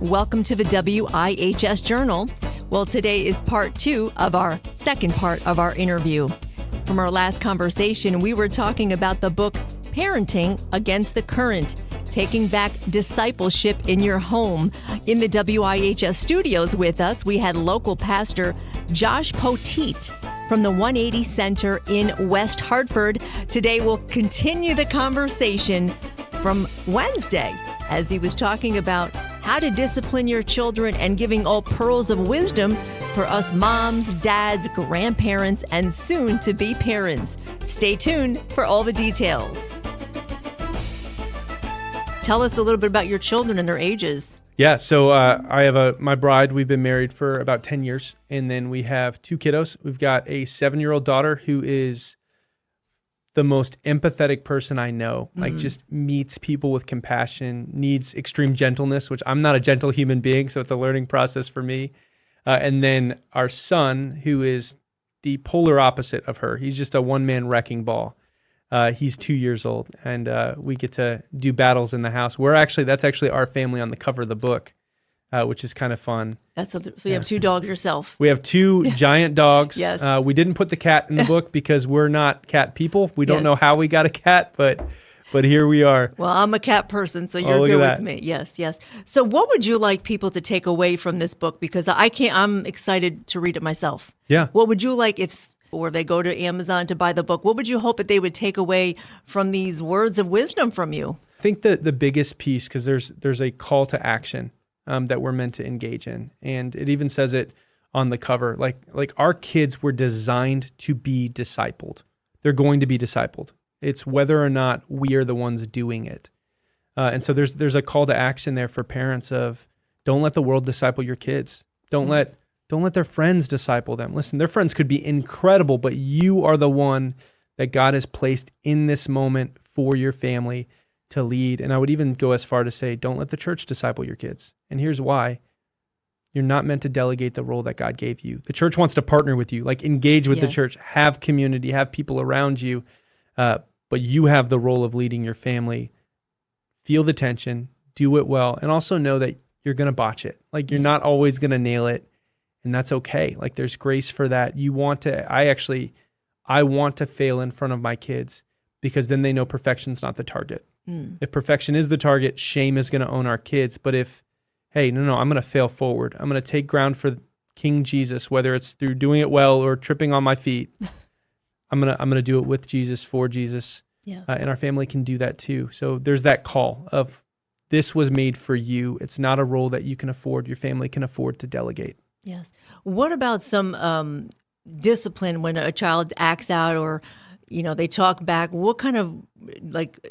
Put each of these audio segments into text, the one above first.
Welcome to the WIHS Journal. Well, today is part 2 of our second part of our interview. From our last conversation, we were talking about the book Parenting Against the Current, Taking Back Discipleship in Your Home. In the WIHS studios with us, we had local pastor Josh Poteet from the 180 Center in West Hartford. Today, we'll continue the conversation from Wednesday as he was talking about how to discipline your children and giving all pearls of wisdom for us moms, dads, grandparents, and soon-to-be parents. Stay tuned for all the details. Tell us a little bit about your children and their ages. Yeah, so I have my bride. We've been married for about 10 years, and then we have 2 kiddos. We've got a 7-year-old daughter who is the most empathetic person I know, like just meets people with compassion, needs extreme gentleness, which I'm not a gentle human being, so it's a learning process for me. And then our son, who is the polar opposite of her. He's just a one-man wrecking ball. He's 2 years old, and we get to do battles in the house. That's actually our family on the cover of the book, which is kind of fun. So you have 2 dogs yourself. We have 2 giant dogs. Yes. We didn't put the cat in the book because we're not cat people. We don't know how we got a cat, but here we are. Well, I'm a cat person, so you're good with me. Yes. So what would you like people to take away from this book? Because I'm excited to read it myself. Yeah. What would you like or they go to Amazon to buy the book, what would you hope that they would take away from these words of wisdom from you? I think that the biggest piece, because there's a call to action that we're meant to engage in. And it even says it on the cover. Like our kids were designed to be discipled. They're going to be discipled. It's whether or not we are the ones doing it. And so there's a call to action there for parents of don't let the world disciple your kids. Don't let their friends disciple them. Listen, their friends could be incredible, but you are the one that God has placed in this moment for your family to lead. And I would even go as far to say, don't let the church disciple your kids. And here's why. You're not meant to delegate the role that God gave you. The church wants to partner with you, like engage with the church, have community, have people around you. But you have the role of leading your family. Feel the tension, do it well, and also know that you're going to botch it. Like you're not always going to nail it. And that's okay. Like there's grace for that. I want to fail in front of my kids because then they know perfection's not the target. If perfection is the target, shame is going to own our kids. But if, hey, no, I'm going to fail forward. I'm going to take ground for King Jesus, whether it's through doing it well or tripping on my feet. I'm going to do it with Jesus, for Jesus. Yeah. And our family can do that too. So there's that call of this was made for you. It's not a role that you can afford, your family can afford to delegate. Yes. What about some discipline when a child acts out or, they talk back? What kind of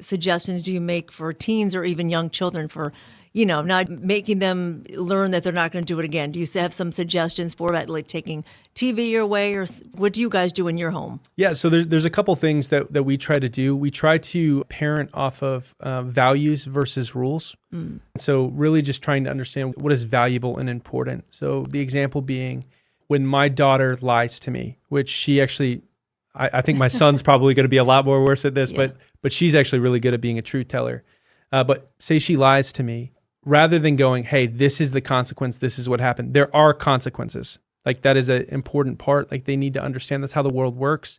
suggestions do you make for teens or even young children for, not making them learn that they're not going to do it again? Do you have some suggestions for that, like taking TV away, or what do you guys do in your home? Yeah, so there's a couple things that we try to do. We try to parent off of values versus rules. So really just trying to understand what is valuable and important. So the example being when my daughter lies to me, which she actually, I think my son's probably going to be a lot more worse at this, but she's actually really good at being a truth teller. But say she lies to me, rather than going, hey, this is the consequence, this is what happened. There are consequences. Like that is an important part. Like they need to understand that's how the world works.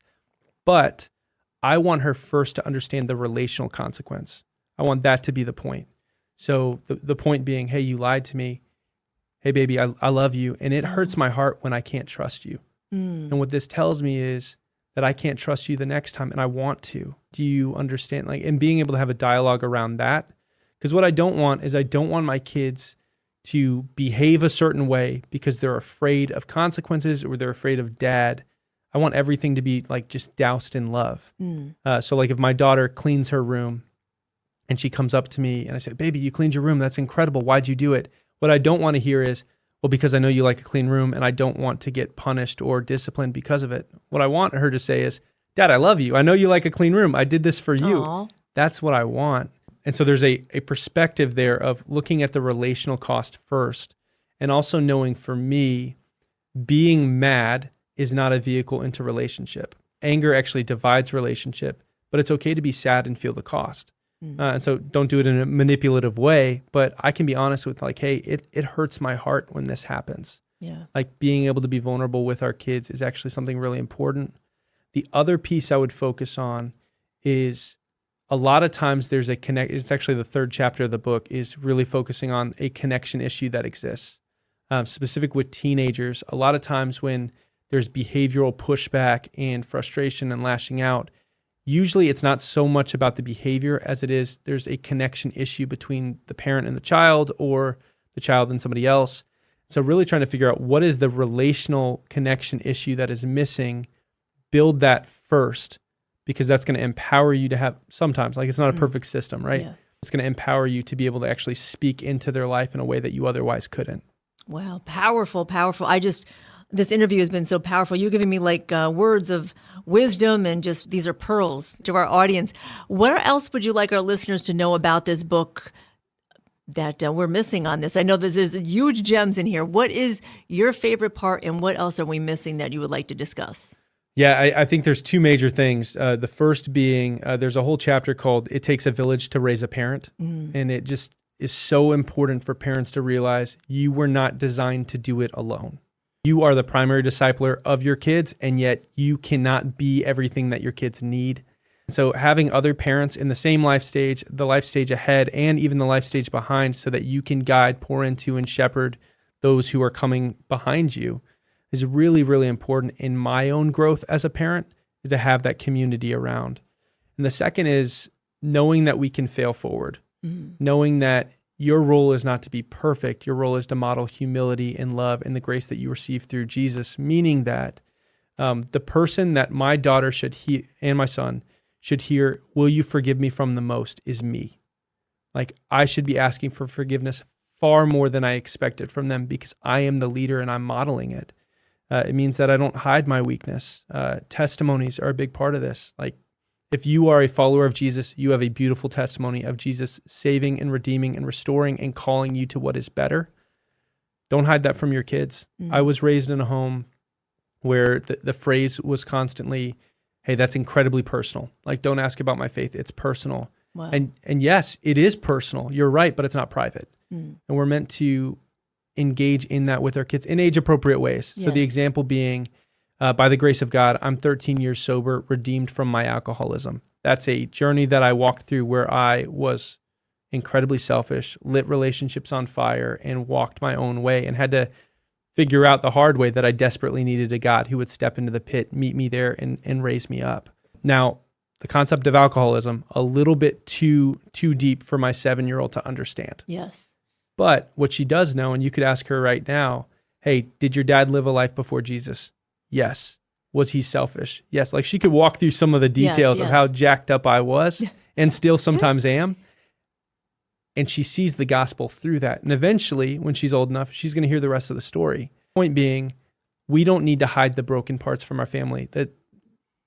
But I want her first to understand the relational consequence. I want that to be the point. So the point being, hey, you lied to me. Hey, baby, I love you. And it hurts my heart when I can't trust you. And what this tells me is that I can't trust you the next time, and I want to. Do you understand? And being able to have a dialogue around that. Because what I don't want is my kids to behave a certain way because they're afraid of consequences or they're afraid of dad. I want everything to be just doused in love. So if my daughter cleans her room and she comes up to me and I say, baby, you cleaned your room. That's incredible. Why'd you do it? What I don't want to hear is, well, because I know you like a clean room and I don't want to get punished or disciplined because of it. What I want her to say is, Dad, I love you. I know you like a clean room. I did this for you. Aww. That's what I want. And so there's a perspective there of looking at the relational cost first and also knowing for me, being mad is not a vehicle into relationship. Anger actually divides relationship, but it's okay to be sad and feel the cost. And so don't do it in a manipulative way, but I can be honest with like, hey, it hurts my heart when this happens. Yeah. Like being able to be vulnerable with our kids is actually something really important. The other piece I would focus on is a lot of times there's a connect. It's actually the third chapter of the book is really focusing on a connection issue that exists. Specific with teenagers, a lot of times when there's behavioral pushback and frustration and lashing out, usually it's not so much about the behavior as it is there's a connection issue between the parent and the child or the child and somebody else. So really trying to figure out what is the relational connection issue that is missing, build that first, because that's going to empower you to have sometimes, like it's not a perfect system, right? Yeah. It's going to empower you to be able to actually speak into their life in a way that you otherwise couldn't. Wow. Powerful, powerful. This interview has been so powerful. You're giving me like words of wisdom and just these are pearls to our audience. What else would you like our listeners to know about this book that we're missing on this? I know there's huge gems in here. What is your favorite part and what else are we missing that you would like to discuss? Yeah, I think there's two major things. The first being there's a whole chapter called It Takes a Village to Raise a Parent. And it just is so important for parents to realize you were not designed to do it alone. You are the primary discipler of your kids, and yet you cannot be everything that your kids need. So having other parents in the same life stage, the life stage ahead, and even the life stage behind so that you can guide, pour into, and shepherd those who are coming behind you is really, really important in my own growth as a parent to have that community around. And the second is knowing that we can fail forward, knowing that your role is not to be perfect. Your role is to model humility and love and the grace that you receive through Jesus, meaning that the person that my daughter should hear and my son should hear, will you forgive me from the most, is me. Like I should be asking for forgiveness far more than I expected from them because I am the leader and I'm modeling it. It means that I don't hide my weakness. Testimonies are a big part of this. Like if you are a follower of Jesus, you have a beautiful testimony of Jesus saving and redeeming and restoring and calling you to what is better. Don't hide that from your kids. I was raised in a home where the phrase was constantly, hey, that's incredibly personal. Like, don't ask about my faith. It's personal. Wow. And yes, it is personal. You're right, but it's not private. And we're meant to engage in that with our kids in age-appropriate ways. Yes. So the example being, by the grace of God, I'm 13 years sober, redeemed from my alcoholism. That's a journey that I walked through where I was incredibly selfish, lit relationships on fire, and walked my own way and had to figure out the hard way that I desperately needed a God who would step into the pit, meet me there, and raise me up. Now, the concept of alcoholism, a little bit too deep for my 7-year-old to understand. Yes. But what she does know, and you could ask her right now, hey, did your dad live a life before Jesus? Yes. Was he selfish? Yes. Like she could walk through some of the details of how jacked up I was and still sometimes am. And she sees the gospel through that. And eventually, when she's old enough, she's going to hear the rest of the story. Point being, we don't need to hide the broken parts from our family. The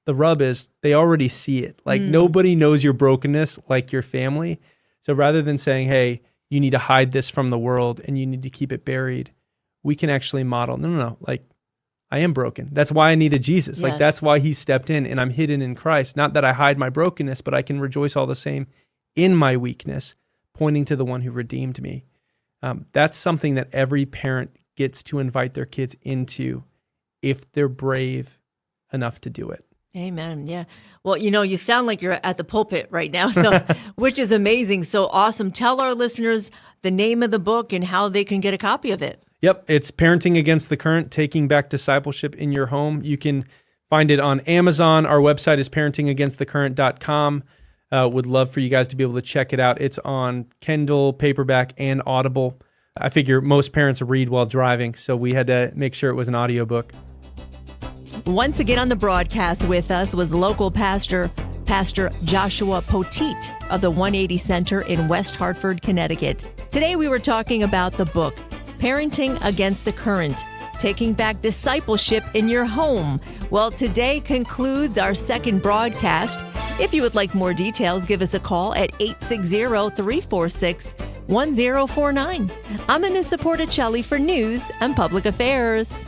rub is they already see it. Like nobody knows your brokenness like your family. So rather than saying, hey, you need to hide this from the world and you need to keep it buried, we can actually model, no. Like, I am broken. That's why I needed Jesus. Yes. Like, that's why he stepped in and I'm hidden in Christ. Not that I hide my brokenness, but I can rejoice all the same in my weakness, pointing to the one who redeemed me. That's something that every parent gets to invite their kids into if they're brave enough to do it. Amen. Yeah. Well, you sound like you're at the pulpit right now, so which is amazing. So awesome. Tell our listeners the name of the book and how they can get a copy of it. Yep. It's Parenting Against the Current, Taking Back Discipleship in Your Home. You can find it on Amazon. Our website is parentingagainstthecurrent.com. Would love for you guys to be able to check it out. It's on Kindle, paperback, and Audible. I figure most parents read while driving, so we had to make sure it was an audiobook. Once again on the broadcast with us was local Pastor Joshua Poteet of the 180 Center in West Hartford, Connecticut. Today we were talking about the book, Parenting Against the Current, Taking Back Discipleship in Your Home. Well, today concludes our second broadcast. If you would like more details, give us a call at 860-346-1049. I'm Anissa Porticelli for News and Public Affairs.